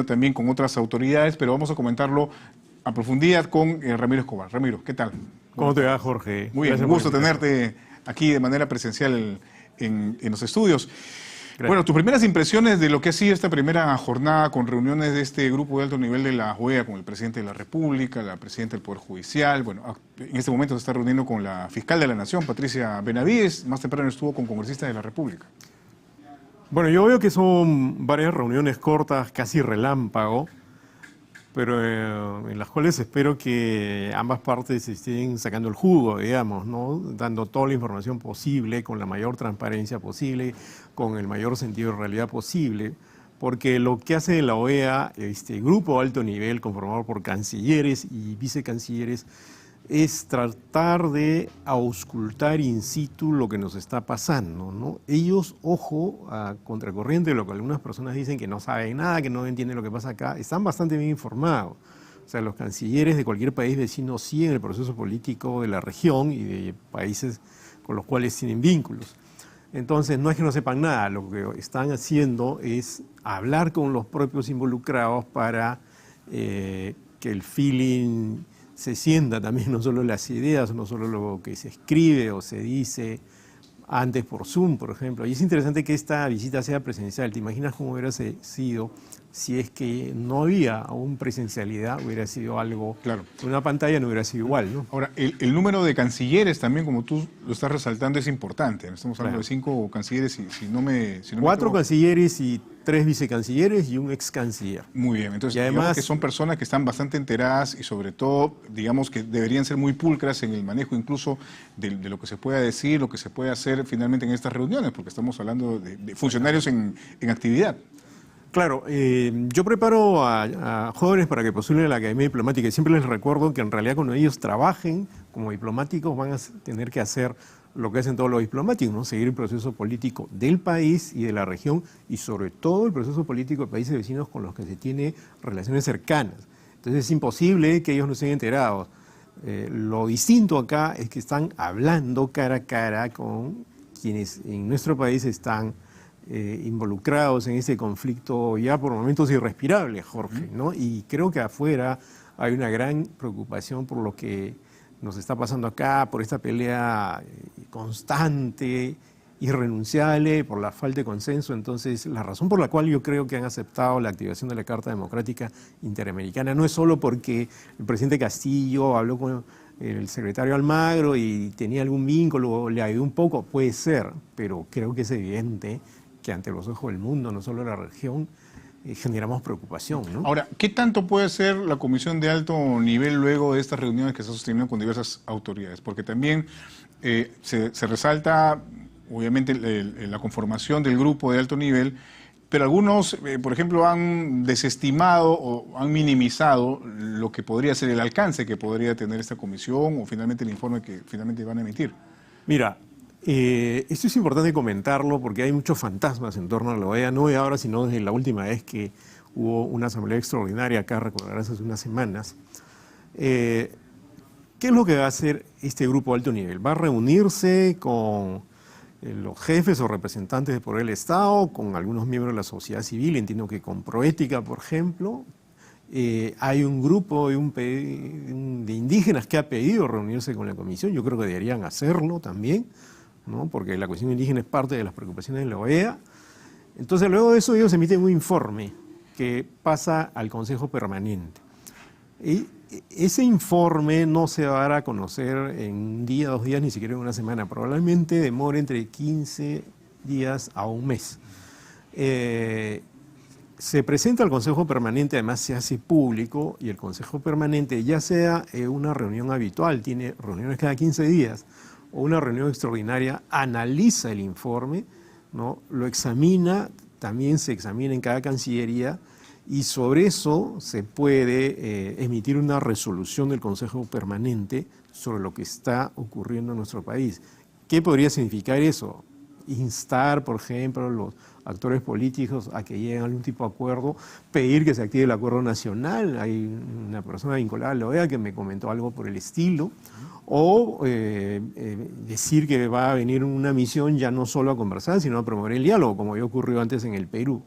también con otras autoridades, pero vamos a comentarlo a profundidad con Ramiro Escobar. Ramiro, ¿qué tal? ¿Cómo te va, Jorge? Muy bien, un gusto tenerte aquí de manera presencial en los estudios. Gracias. Bueno, tus primeras impresiones de lo que ha sido esta primera jornada con reuniones de este grupo de alto nivel de la OEA con el presidente de la República, la presidenta del Poder Judicial. Bueno, en este momento se está reuniendo con la fiscal de la Nación, Patricia Benavides. Más temprano estuvo con congresistas de la República. Bueno, yo veo que son varias reuniones cortas, casi relámpago, pero en las cuales espero que ambas partes estén sacando el jugo, digamos, ¿no? Dando toda la información posible, con la mayor transparencia posible, con el mayor sentido de realidad posible, porque lo que hace la OEA, este grupo de alto nivel conformado por cancilleres y vicecancilleres, es tratar de auscultar in situ lo que nos está pasando, ¿no? Ellos, ojo, a contracorriente de lo que algunas personas dicen que no saben nada, que no entienden lo que pasa acá, están bastante bien informados. O sea, los cancilleres de cualquier país vecino siguen el proceso político de la región y de países con los cuales tienen vínculos. Entonces, no es que no sepan nada, lo que están haciendo es hablar con los propios involucrados para que el feeling se sienta también, no solo las ideas, no solo lo que se escribe o se dice antes por Zoom, por ejemplo. Y es interesante que esta visita sea presencial. ¿Te imaginas cómo hubiera sido si es que no había aún presencialidad? Hubiera sido algo, claro, una pantalla no hubiera sido igual, ¿no? Ahora, el número de cancilleres también, como tú lo estás resaltando, es importante. Estamos hablando de 5 cancilleres, si no me 4 cancilleres y 3 vicecancilleres y un ex canciller. Muy bien, entonces además que son personas que están bastante enteradas y sobre todo, digamos que deberían ser muy pulcras en el manejo incluso de lo que se pueda decir, lo que se puede hacer finalmente en estas reuniones, porque estamos hablando de funcionarios en actividad. Claro, yo preparo a jóvenes para que postulen a la Academia Diplomática y siempre les recuerdo que en realidad cuando ellos trabajen como diplomáticos van a tener que hacer lo que hacen todos los diplomáticos, ¿no? Seguir el proceso político del país y de la región y sobre todo el proceso político de países vecinos con los que se tiene relaciones cercanas. Entonces es imposible que ellos no estén enterados. Lo distinto acá es que están hablando cara a cara con quienes en nuestro país están involucrados en ese conflicto ya por momentos irrespirable, Jorge, ¿no? Y creo que afuera hay una gran preocupación por lo que nos está pasando acá, por esta pelea constante, irrenunciable, por la falta de consenso. Entonces, la razón por la cual yo creo que han aceptado la activación de la Carta Democrática Interamericana no es solo porque el presidente Castillo habló con el secretario Almagro y tenía algún vínculo, le ayudó un poco, puede ser, pero creo que es evidente que ante los ojos del mundo, no solo de la región, generamos preocupación, ¿no? Ahora, ¿qué tanto puede ser la Comisión de Alto Nivel luego de estas reuniones que se han sostenido con diversas autoridades? Porque también se resalta, obviamente, la conformación del grupo de alto nivel, pero algunos, por ejemplo, han desestimado o han minimizado lo que podría ser el alcance que podría tener esta comisión o finalmente el informe que finalmente van a emitir. Mira, esto es importante comentarlo porque hay muchos fantasmas en torno a la OEA, no de ahora, sino desde la última vez que hubo una asamblea extraordinaria acá, recordarás, hace unas semanas. ¿Qué es lo que va a hacer este grupo de alto nivel? Va a reunirse con los jefes o representantes de poder del Estado, con algunos miembros de la sociedad civil, entiendo que con Proética, por ejemplo. Hay un grupo de indígenas que ha pedido reunirse con la comisión, yo creo que deberían hacerlo también, ¿no? Porque la cuestión indígena es parte de las preocupaciones de la OEA. Entonces, luego de eso, ellos emiten un informe que pasa al Consejo Permanente. Y ese informe no se va a dar a conocer en un día, 2 días, ni siquiera en una semana. Probablemente demore entre 15 días a un mes. Se presenta al Consejo Permanente, además se hace público, y el Consejo Permanente, ya sea una reunión habitual, tiene reuniones cada 15 días, o una reunión extraordinaria, analiza el informe, ¿no? Lo examina, también se examina en cada cancillería, y sobre eso se puede emitir una resolución del Consejo Permanente sobre lo que está ocurriendo en nuestro país. ¿Qué podría significar eso? Instar, por ejemplo, a los actores políticos a que lleguen a algún tipo de acuerdo, pedir que se active el acuerdo nacional. Hay una persona vinculada a la OEA que me comentó algo por el estilo. O decir que va a venir una misión ya no solo a conversar, sino a promover el diálogo, como había ocurrido antes en el Perú.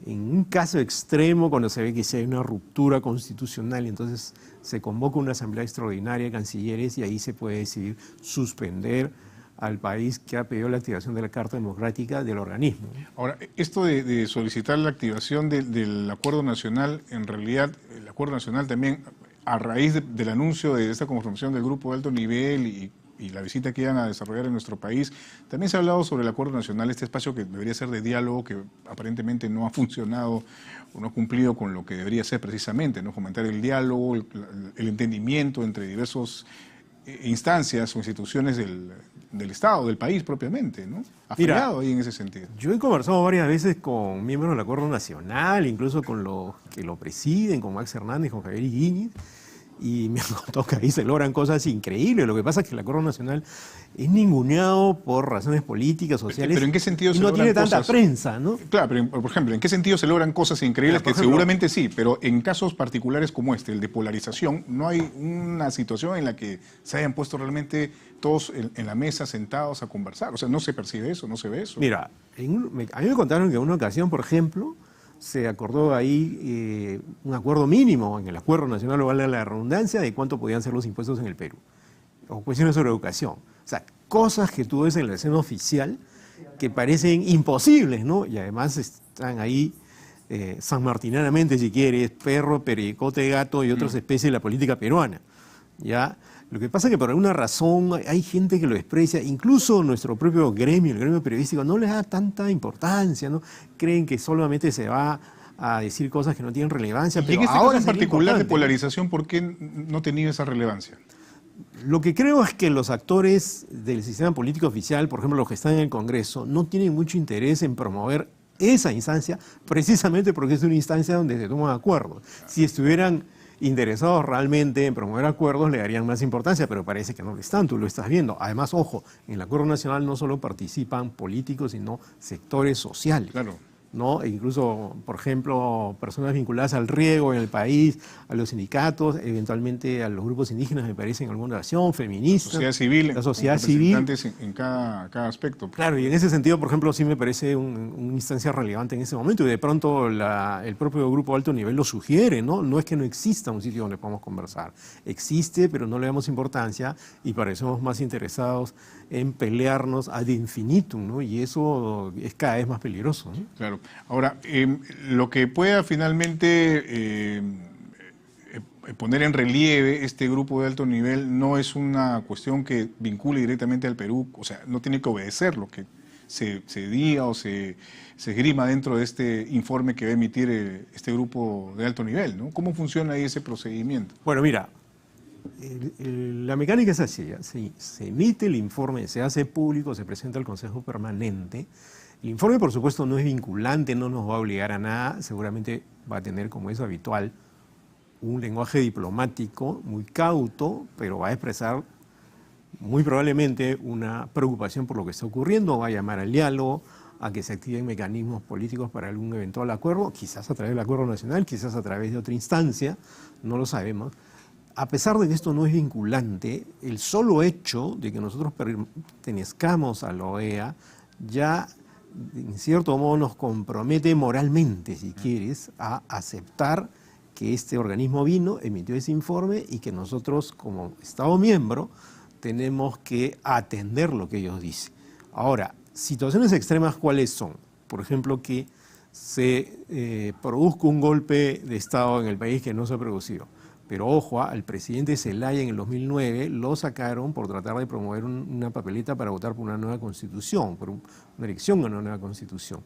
en un caso extremo, cuando se ve que si hay una ruptura constitucional, entonces se convoca una asamblea extraordinaria de cancilleres y ahí se puede decidir suspender al país que ha pedido la activación de la Carta Democrática del organismo. Ahora, esto de solicitar la activación del Acuerdo Nacional, en realidad el Acuerdo Nacional también, a raíz del anuncio de esta conformación del grupo de alto nivel y la visita que iban a desarrollar en nuestro país, también se ha hablado sobre el Acuerdo Nacional, este espacio que debería ser de diálogo, que aparentemente no ha funcionado o no ha cumplido con lo que debería ser precisamente, ¿no? Fomentar el diálogo, el entendimiento entre diversas instancias o instituciones del Estado, del país propiamente, ¿no? Ha fallado ahí en ese sentido. Yo he conversado varias veces con miembros del Acuerdo Nacional, incluso con los que lo presiden, con Max Hernández, con Javier Higuíñez, y me han contado que ahí se logran cosas increíbles. Lo que pasa es que el Acuerdo Nacional es ninguneado por razones políticas, sociales, ¿Pero en qué sentido y se no logran tiene tanta cosas? Prensa, ¿no? Claro, pero por ejemplo, ¿en qué sentido se logran cosas increíbles? Mira, Que seguramente sí, pero en casos particulares como este, el de polarización, no hay una situación en la que se hayan puesto realmente todos en la mesa sentados a conversar. O sea, no se percibe eso, no se ve eso. Mira, a mí me contaron que en una ocasión, por ejemplo, se acordó ahí un acuerdo mínimo en el Acuerdo Nacional, o vale la redundancia, de cuánto podían ser los impuestos en el Perú, o cuestiones sobre educación. O sea, cosas que tú ves en la escena oficial que parecen imposibles, ¿no? Y además están ahí sanmartinanamente, si quieres, perro, pericote, gato y otras especies de la política peruana, ¿ya? Lo que pasa es que por alguna razón hay gente que lo desprecia, incluso nuestro propio gremio, el gremio periodístico, no les da tanta importancia, ¿no? Creen que solamente se va a decir cosas que no tienen relevancia. Y pero en este ahora caso en particular de importante. polarización, ¿por qué no ha tenido esa relevancia? Lo que creo es que los actores del sistema político oficial, por ejemplo los que están en el Congreso, no tienen mucho interés en promover esa instancia, precisamente porque es una instancia donde se toman acuerdos. Si estuvieran interesados realmente en promover acuerdos, le darían más importancia, pero parece que no lo están, tú lo estás viendo. Además, ojo, en el Acuerdo Nacional no solo participan políticos, sino sectores sociales. Claro. ¿No? E incluso, por ejemplo, personas vinculadas al riego en el país, a los sindicatos, eventualmente a los grupos indígenas, me parece, en alguna ocasión, feministas. La sociedad civil, la sociedad con civil. representantes en cada aspecto. Claro, y en ese sentido, por ejemplo, sí me parece una instancia relevante en ese momento, y de pronto el propio grupo de alto nivel lo sugiere, ¿no? No es que no exista un sitio donde podamos conversar. Existe, pero no le damos importancia y parecemos más interesados en pelearnos ad infinitum, ¿no? Y eso es cada vez más peligroso, ¿no? Claro. Ahora, lo que pueda finalmente poner en relieve este grupo de alto nivel no es una cuestión que vincule directamente al Perú, o sea, no tiene que obedecer lo que se diga o se esgrima dentro de este informe que va a emitir este grupo de alto nivel, ¿no? ¿Cómo funciona ahí ese procedimiento? Bueno, mira, la mecánica es así, se emite el informe, se hace público, se presenta al Consejo Permanente. El informe, por supuesto, no es vinculante, no nos va a obligar a nada, seguramente va a tener, como es habitual, un lenguaje diplomático muy cauto, pero va a expresar muy probablemente una preocupación por lo que está ocurriendo, va a llamar al diálogo, a que se activen mecanismos políticos para algún eventual acuerdo, quizás a través del Acuerdo Nacional, quizás a través de otra instancia, no lo sabemos. A pesar de que esto no es vinculante, el solo hecho de que nosotros pertenezcamos a la OEA ya, en cierto modo, nos compromete moralmente, si quieres, a aceptar que este organismo vino, emitió ese informe y que nosotros, como Estado miembro, tenemos que atender lo que ellos dicen. Ahora, situaciones extremas, ¿cuáles son? Por ejemplo, que se produzca un golpe de Estado en el país que no se ha producido. Pero ojo, al presidente Zelaya en el 2009 lo sacaron por tratar de promover una papeleta para votar por una nueva constitución, por una elección a una nueva constitución.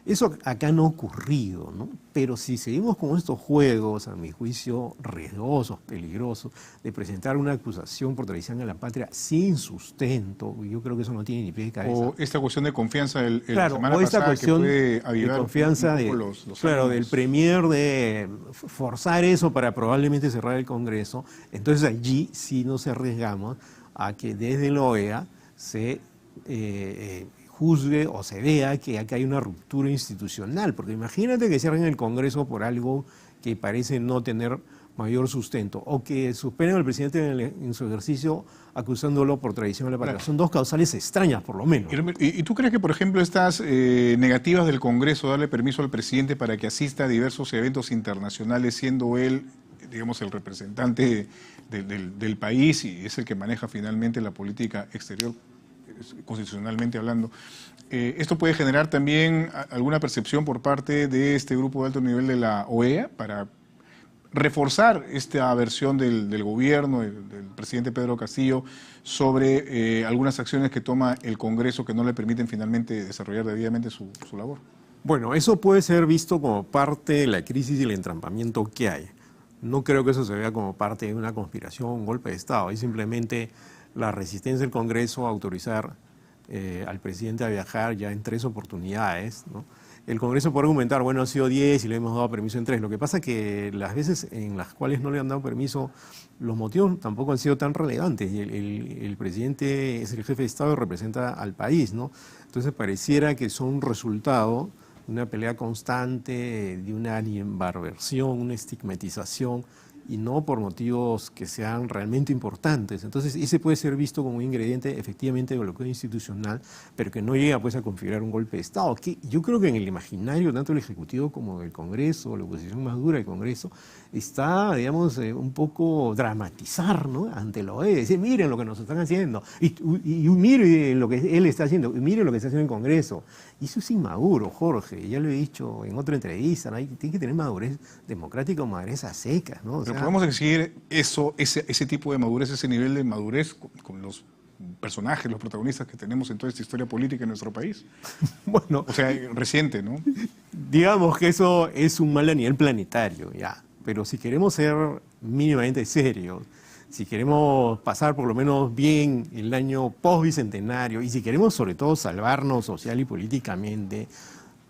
Eso acá no ha ocurrido, ¿no? Pero si seguimos con estos juegos, a mi juicio, riesgosos, peligrosos, de presentar una acusación por traición a la patria sin sustento, yo creo que eso no tiene ni pie de cabeza. O esta cuestión de confianza claro, semana o esta pasada cuestión que puede avivar de confianza los claro, ánimos. del premier de forzar eso para probablemente cerrar el Congreso. Entonces allí sí nos arriesgamos a que desde la OEA se juzgue o se vea que acá hay una ruptura institucional, porque imagínate que cierren el Congreso por algo que parece no tener mayor sustento, o que suspenden al presidente en su ejercicio acusándolo por traición a la patria. Claro. Son dos causales extrañas, por lo menos. ¿Y tú crees que, por ejemplo, estas negativas del Congreso, darle permiso al presidente para que asista a diversos eventos internacionales, siendo él, digamos, el representante del país y es el que maneja finalmente la política exterior, constitucionalmente hablando, esto puede generar también alguna percepción por parte de este grupo de alto nivel de la OEA para reforzar esta versión del gobierno, del presidente Pedro Castillo, sobre algunas acciones que toma el Congreso que no le permiten finalmente desarrollar debidamente su labor? Bueno, eso puede ser visto como parte de la crisis y el entrampamiento que hay. No creo que eso se vea como parte de una conspiración, un golpe de Estado. Es simplemente la resistencia del Congreso a autorizar al presidente a viajar ya en 3 oportunidades, ¿no? El Congreso puede argumentar, bueno, han sido 10 y le hemos dado permiso en 3. Lo que pasa es que las veces en las cuales no le han dado permiso, los motivos tampoco han sido tan relevantes. Y el presidente es el jefe de Estado y representa al país, ¿no? Entonces pareciera que son resultado de una pelea constante, de una animadversión, una estigmatización, y no por motivos que sean realmente importantes. Entonces, ese puede ser visto como un ingrediente efectivamente de bloqueo institucional, pero que no llega pues a configurar un golpe de Estado. Que yo creo que en el imaginario tanto del Ejecutivo como del Congreso, la oposición más dura del Congreso, está, digamos, un poco dramatizar, ¿no?, ante la OEA, decir, miren lo que nos están haciendo, y miren lo que él está haciendo, y miren lo que está haciendo el Congreso. Y eso es inmaduro, Jorge, ya lo he dicho en otra entrevista, ¿no? Tiene que tener madurez democrática o madurez a secas, ¿no? Pero podemos exigir ese tipo de madurez, ese nivel de madurez con los personajes, los protagonistas que tenemos en toda esta historia política en nuestro país. Bueno, O sea, reciente, ¿no? digamos que eso es un mal a nivel planetario, ya. Pero si queremos ser mínimamente serios, si queremos pasar por lo menos bien el año post-bicentenario y si queremos sobre todo salvarnos social y políticamente,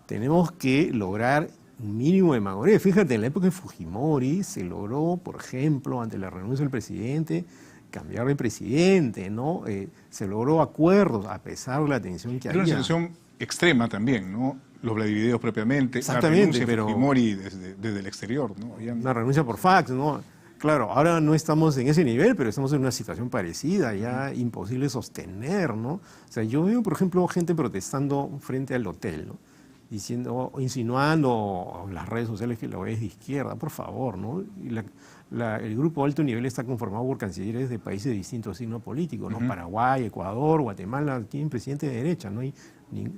tenemos que lograr un mínimo de madurez. Fíjate, en la época de Fujimori se logró, por ejemplo, ante la renuncia del presidente, cambiar de presidente, ¿no? Se logró acuerdos a pesar de la tensión que Era había. una situación extrema también, ¿no? Los Vladivideos propiamente, Exactamente, la renuncia de pero Fujimori desde el exterior, ¿no? una renuncia por fax, ¿no? Claro, ahora no estamos en ese nivel, pero estamos en una situación parecida, ya imposible sostener, ¿no? O sea, yo veo, por ejemplo, gente protestando frente al hotel, ¿no?, diciendo, insinuando en las redes sociales que la OEA es de izquierda, por favor, ¿no? Y el grupo de alto nivel está conformado por cancilleres de países de distintos signos políticos, ¿no? Paraguay, Ecuador, Guatemala, tienen presidente de derecha, no hay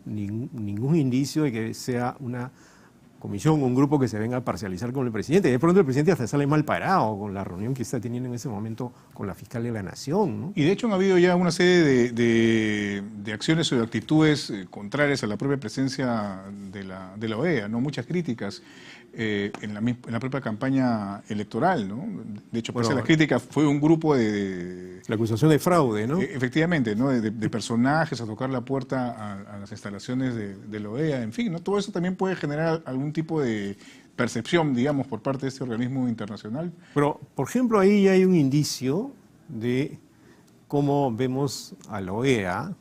ningún indicio de que sea una comisión o un grupo que se venga a parcializar con el presidente. De pronto el presidente hasta sale mal parado con la reunión que está teniendo en ese momento con la fiscal de la Nación, ¿no? Y de hecho han habido ya una serie de acciones o de actitudes contrarias a la propia presencia de la OEA, ¿no? Muchas críticas en la propia campaña electoral, ¿no? De hecho, pese a las críticas, fue un grupo de... La acusación de fraude, ¿no? Efectivamente, ¿no? De personajes a tocar la puerta a las instalaciones de la OEA, en fin, ¿no? Todo eso también puede generar algún tipo de percepción, digamos, por parte de este organismo internacional. Pero, por ejemplo, ahí ya hay un indicio de cómo vemos a la OEA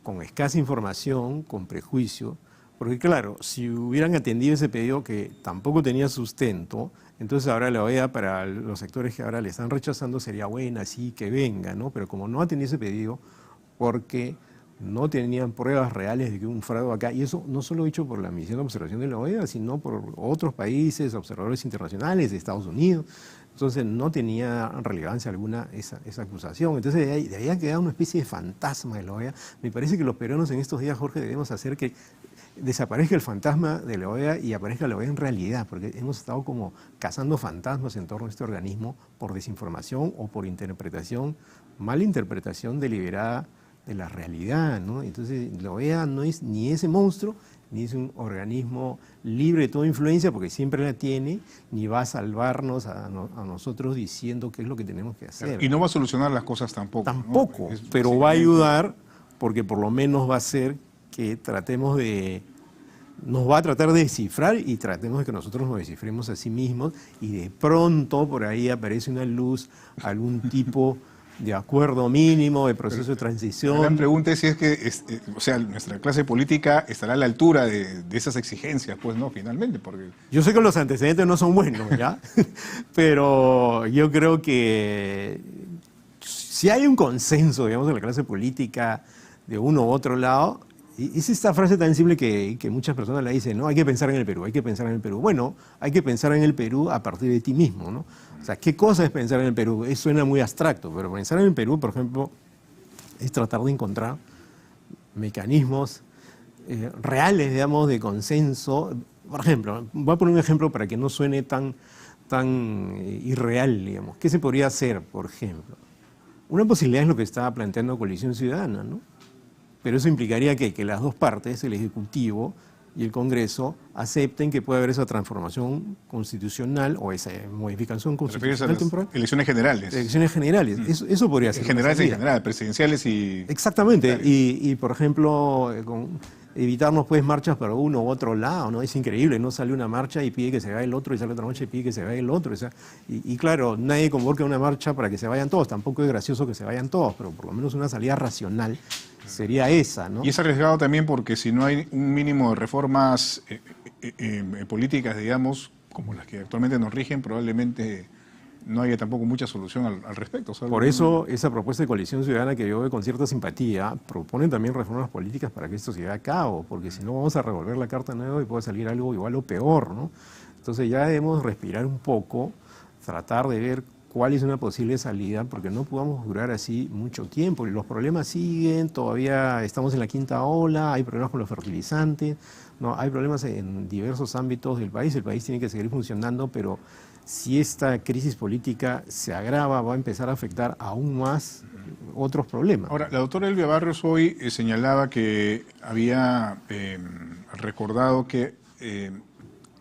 con escasa información, con prejuicio, porque claro, si hubieran atendido ese pedido que tampoco tenía sustento, entonces ahora la OEA para los sectores que ahora le están rechazando sería buena, sí, que venga, ¿no? Pero como no atendió ese pedido, porque no tenían pruebas reales de que hubo un fraude acá, y eso no solo dicho por la misión de observación de la OEA, sino por otros países, observadores internacionales de Estados Unidos, entonces no tenía relevancia alguna esa acusación. Entonces de ahí ha quedado una especie de fantasma de la OEA. Me parece que los peruanos en estos días, Jorge, debemos hacer que desaparezca el fantasma de la OEA y aparezca la OEA en realidad, porque hemos estado como cazando fantasmas en torno a este organismo por desinformación o por interpretación, mala interpretación deliberada de la realidad, ¿no? Entonces la OEA no es ni ese monstruo, ni es un organismo libre de toda influencia, porque siempre la tiene, ni va a salvarnos a nosotros diciendo qué es lo que tenemos que hacer. Y no va a solucionar las cosas tampoco. Tampoco, ¿no? pero va a ayudar, porque por lo menos va a hacer que nos va a tratar de descifrar y tratemos de que nosotros nos descifremos a sí mismos, y de pronto por ahí aparece una luz, algún tipo de acuerdo mínimo, de proceso de La transición. gran pregunta es si es que, o sea, nuestra clase política estará a la altura de esas exigencias, pues no, finalmente, porque... Yo sé que los antecedentes no son buenos, ¿ya? Pero yo creo que si hay un consenso, digamos, en la clase política de uno u otro lado, y es esta frase tan simple que muchas personas la dicen, ¿no? Hay que pensar en el Perú, hay que pensar en el Perú. Bueno, hay que pensar en el Perú a partir de ti mismo, ¿no? O sea, ¿qué cosa es pensar en el Perú? Eso suena muy abstracto, pero pensar en el Perú, por ejemplo, es tratar de encontrar mecanismos reales, digamos, de consenso. Por ejemplo, voy a poner un ejemplo para que no suene tan irreal, digamos. ¿Qué se podría hacer, por ejemplo? Una posibilidad es lo que estaba planteando Coalición Ciudadana, ¿no? Pero eso implicaría que las dos partes, el Ejecutivo y el Congreso, acepten que puede haber esa transformación constitucional o esa modificación ¿Te refieres a constitucional las temporal. elecciones generales? Elecciones generales. Eso podría ser. Generales en general, presidenciales y... Exactamente. Y, por ejemplo, evitarnos pues marchas para uno u otro lado, ¿no? Es increíble, no sale una marcha y pide que se vaya el otro, y sale otra marcha y pide que se vaya el otro. O sea, y claro, nadie convoca una marcha para que se vayan todos, tampoco es gracioso que se vayan todos, pero por lo menos una salida racional sería esa, ¿no? Y es arriesgado también porque si no hay un mínimo de reformas políticas, digamos, como las que actualmente nos rigen, probablemente no haya tampoco mucha solución al respecto. ¿Sabes? Por eso esa propuesta de Coalición Ciudadana, que yo veo con cierta simpatía, propone también reformas políticas para que esto se lleve a cabo, porque si no vamos a revolver la carta nueva y puede salir algo igual o peor, ¿no? Entonces ya debemos respirar un poco, tratar de ver cuál es una posible salida, porque no podamos durar así mucho tiempo. Y los problemas siguen, todavía estamos en la quinta ola, hay problemas con los fertilizantes, ¿no? Hay problemas en diversos ámbitos del país, el país tiene que seguir funcionando, pero si esta crisis política se agrava, va a empezar a afectar aún más otros problemas. Ahora, la doctora Elvia Barrios hoy señalaba que había recordado que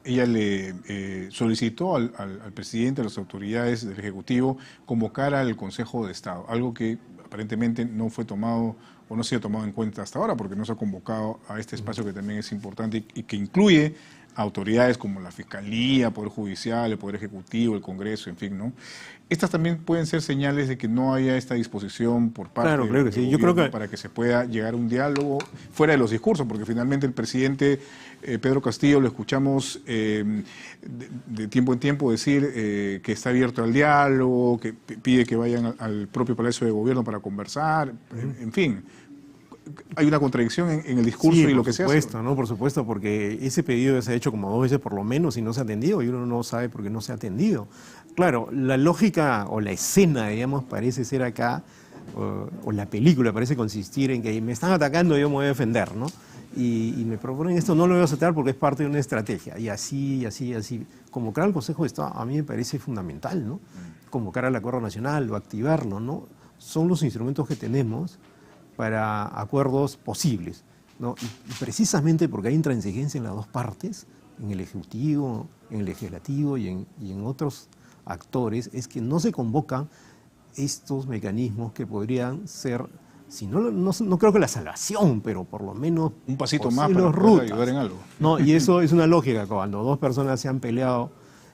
ella le solicitó al presidente, a las autoridades del Ejecutivo, convocar al Consejo de Estado, algo que aparentemente no fue tomado o no se ha tomado en cuenta hasta ahora, porque no se ha convocado a este espacio que también es importante y que incluye autoridades como la Fiscalía, Poder Judicial, el Poder Ejecutivo, el Congreso, en fin, ¿no? Estas también pueden ser señales de que no haya esta disposición por parte claro que del sí. gobierno Yo creo que para que se pueda llegar a un diálogo fuera de los discursos, porque finalmente el presidente Pedro Castillo lo escuchamos de tiempo en tiempo decir que está abierto al diálogo, que pide que vayan al propio Palacio de Gobierno para conversar, en fin. Hay una contradicción en el discurso sí, y lo que se hace. Por supuesto, ¿no? Por supuesto, porque ese pedido se ha hecho como 2 veces por lo menos y no se ha atendido, y uno no sabe por qué no se ha atendido. Claro, la lógica o la escena, digamos, parece ser acá, o la película parece consistir en que me están atacando y yo me voy a defender, ¿no? Y me proponen esto, no lo voy a aceptar porque es parte de una estrategia. Y así. Convocar al Consejo de Estado a mí me parece fundamental, ¿no? Convocar al Acuerdo Nacional o activarlo, ¿no? Son los instrumentos que tenemos para acuerdos posibles, ¿no? Y precisamente porque hay intransigencia en las dos partes, en el Ejecutivo, en el Legislativo y en otros actores, es que no se convocan estos mecanismos que podrían ser, si no creo que la salvación, pero por lo menos un pasito más para poder ayudar en algo. No, y eso es una lógica, cuando dos personas se han peleado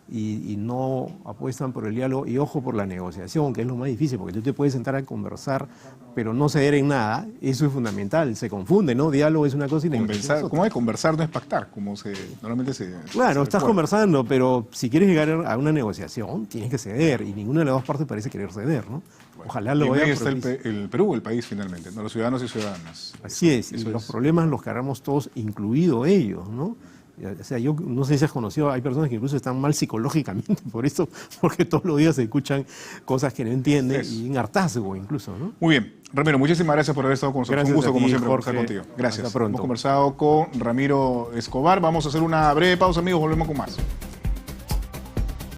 y no apuestan por el diálogo, y ojo por la negociación, que es lo más difícil, porque tú te puedes sentar a conversar, pero no ceder en nada, eso es fundamental, se confunde, ¿no? Diálogo es una cosa y negociación es otra. ¿Cómo es? Conversar no es pactar, como normalmente se... Claro, estás conversando, pero si quieres llegar a una negociación, tienes que ceder, y ninguna de las dos partes parece querer ceder, ¿no? Bueno, ojalá lo vaya a está el Perú, el país finalmente, ¿no? Los ciudadanos y ciudadanas. Así es, y los problemas los cargamos todos, incluido ellos, ¿no? O sea, yo no sé si has conocido, hay personas que incluso están mal psicológicamente por eso, porque todos los días se escuchan cosas que no entienden y en hartazgo incluso, ¿no? Muy bien. Ramiro, muchísimas gracias por haber estado con nosotros. Gracias. Un gusto, como siempre, Jorge, conversar contigo. Gracias. Hasta pronto. Hemos conversado con Ramiro Escobar. Vamos a hacer una breve pausa, amigos. Volvemos con más.